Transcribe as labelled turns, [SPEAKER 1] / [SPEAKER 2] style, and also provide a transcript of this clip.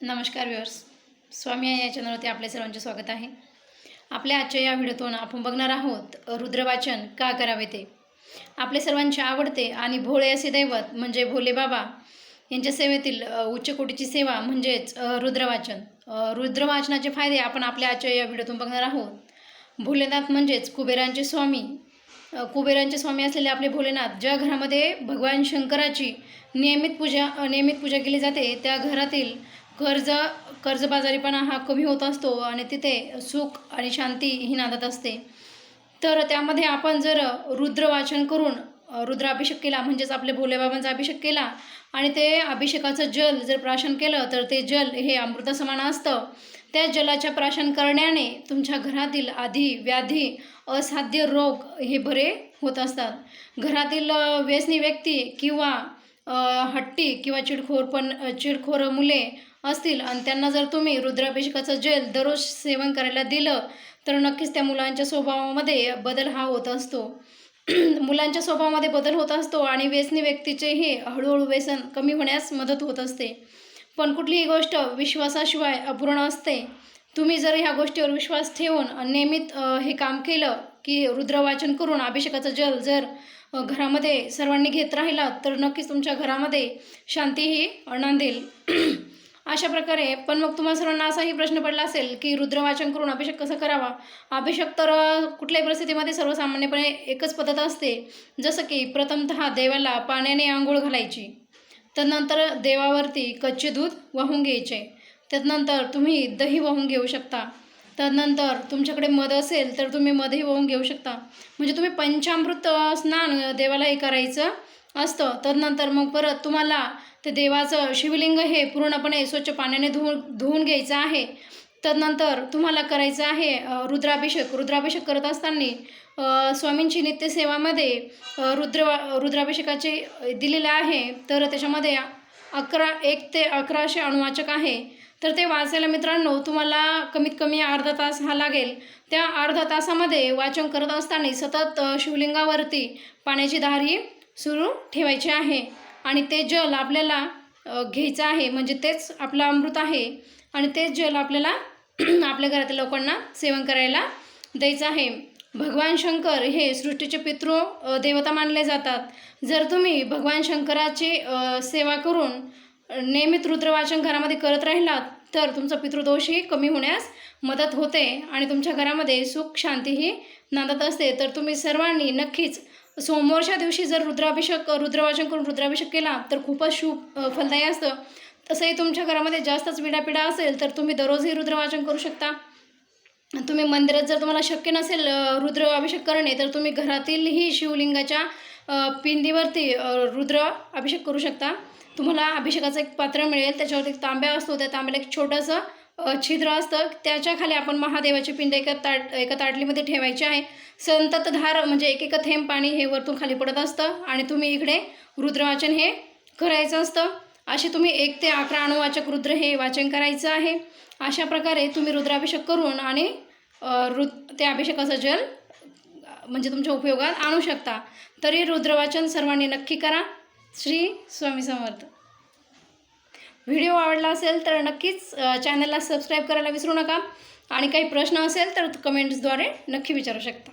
[SPEAKER 1] नमस्कार व्यूअर्स, स्वामी या चॅनलवरती आपल्या सर्वांचे स्वागत आहे. आपल्या आजच्या या व्हिडिओतून आपण बघणार आहोत रुद्रवाचन का करावे ते. आपले सर्वांचे आवडते आणि भोळे असे दैवत म्हणजे भोले बाबा यांच्या सेवेतील उच्च कोटीची सेवा म्हणजेच रुद्रवाचन. रुद्रवाचनाचे फायदे आपण आपल्या आजच्या या व्हिडिओतून बघणार आहोत. भोलेनाथ म्हणजेच कुबेरांचे स्वामी. कुबेरांचे स्वामी असलेले आपले भोलेनाथ ज्या घरामध्ये भगवान शंकराची नियमित पूजा केली जाते त्या घरातील कर्जबाजारीपणा हा कमी होत असतो आणि तिथे सुख आणि शांती ही नांदत असते. तर त्यामध्ये आपण जर रुद्रवाचन करून रुद्राभिषेक केला म्हणजेच आपले भोलेबाबांचा अभिषेक केला आणि ते अभिषेकाचं जल जर प्राशन केलं तर ते जल हे अमृतासमान असतं. त्या जलाच्या प्राशन करण्याने तुमच्या घरातील आधी व्याधी असाध्य रोग हे बरे होत असतात. घरातील व्यसनी व्यक्ती किंवा हट्टी किंवा चिडखोर मुले असतील आणि त्यांना जर तुम्ही रुद्राभिषेकाचं जल दररोज सेवन करायला दिलं तर नक्कीच त्या मुलांच्या स्वभावामध्ये बदल हा होत असतो. मुलांच्या स्वभावामध्ये बदल होत असतो आणि व्यसनी व्यक्तीचेही हळूहळू व्यसन कमी होण्यास मदत होत असते. पण कुठलीही गोष्ट विश्वासाशिवाय अपूर्ण असते. तुम्ही जर ह्या गोष्टीवर विश्वास ठेवून नियमित हे काम केलं की रुद्रवाचन करून अभिषेकाचं जल जर घरामध्ये सर्वांनी घेत राहिला तर नक्कीच तुमच्या घरामध्ये शांतीही नांदेल. अशा प्रकारे पण मग तुम्हाला सर्वांना असाही प्रश्न पडला असेल की रुद्रवाचन करून अभिषेक कसा करावा. अभिषेक तर कुठल्याही परिस्थितीमध्ये सर्वसामान्यपणे एकच पद्धत असते. जसं की प्रथमतः देवाला पाण्याने आंघोळ घालायची, त्यानंतर देवावरती कच्चे दूध वाहून घ्यायचे, त्यानंतर तुम्ही दही वाहून घेऊ शकता, त्यानंतर तुमच्याकडे मध असेल तर तुम्ही मधही वाहून घेऊ शकता. म्हणजे तुम्ही पंचामृत स्नान देवाला हे करायचं असतं. त्यानंतर मग परत तुम्हाला ते देवाचं शिवलिंग हे पूर्णपणे स्वच्छ पाण्याने धुवून घ्यायचं आहे. त्यानंतर तुम्हाला करायचं आहे रुद्राभिषेक करत असताना स्वामींची नित्यसेवामध्ये रुद्राभिषेकाचे दिलेले आहे. तर त्याच्यामध्ये 1 ते 1100 अणुवाचक आहे. तर ते वाचायला मित्रांनो तुम्हाला कमीत कमी अर्धा तास हा लागेल. त्या अर्धा तासामध्ये वाचन करत असताना सतत शिवलिंगावरती पाण्याची धार ही सुरू ठेवायची आहे आणि ते जल आपल्याला घ्यायचं आहे. म्हणजे तेच आपलं अमृत आहे आणि तेच जल आपल्याला आपल्या घरातील लोकांना सेवन करायला द्यायचं आहे. भगवान शंकर हे सृष्टीचे पितृ देवता मानले जातात. जर तुम्ही भगवान शंकराची सेवा करून नियमित रुद्रवाचन घरामध्ये करत राहिलात तर तुमचा पितृदोषही कमी होण्यास मदत होते आणि तुमच्या घरामध्ये सुख शांतीही नांदत असते. तर तुम्ही सर्वांनी नक्कीच सोमवारच्या दिवशी जर रुद्रवाचन करून रुद्राभिषेक केला तर खूपच शुभ फलदायी असतं. तसंही तुमच्या घरामध्ये जास्तच पिढा असेल तर तुम्ही दररोजही रुद्रवाचन करू शकता. तुम्ही मंदिरात जर तुम्हाला शक्य नसेल रुद्र अभिषेक करणे तर तुम्ही घरातीलही शिवलिंगाच्या पिंडीवरती रुद्र अभिषेक करू शकता. तुम्हाला अभिषेकाचं एक पात्र मिळेल, त्याच्यावरती एक तांब्या असतो, त्या तांब्याला एक छोटंसं छिद्र असतं, त्याच्या खाली आपण महादेवाची पिंड एका ताटलीमध्ये ठेवायची आहे. संततधार म्हणजे एक थेंब पाणी हे वरतून खाली पडत असतं आणि तुम्ही इकडे रुद्रवाचन हे करायचं असतं. असे तुम्ही 1 ते 11 अणुवाचक रुद्र हे वाचन करायचं आहे. अशा प्रकारे तुम्ही रुद्राभिषेक करून आणि त्या अभिषेकाचं जल म्हणजे तुमच्या उपयोगात आणू शकता. तरी रुद्रवाचन सर्वांनी नक्की करा. श्री स्वामी समर्थ. व्हिडिओ आवडला असेल तर नक्कीच चॅनलला सबस्क्राईब करायला विसरू नका आणि काही प्रश्न असेल तर कमेंट्सद्वारे नक्की विचारू शकता.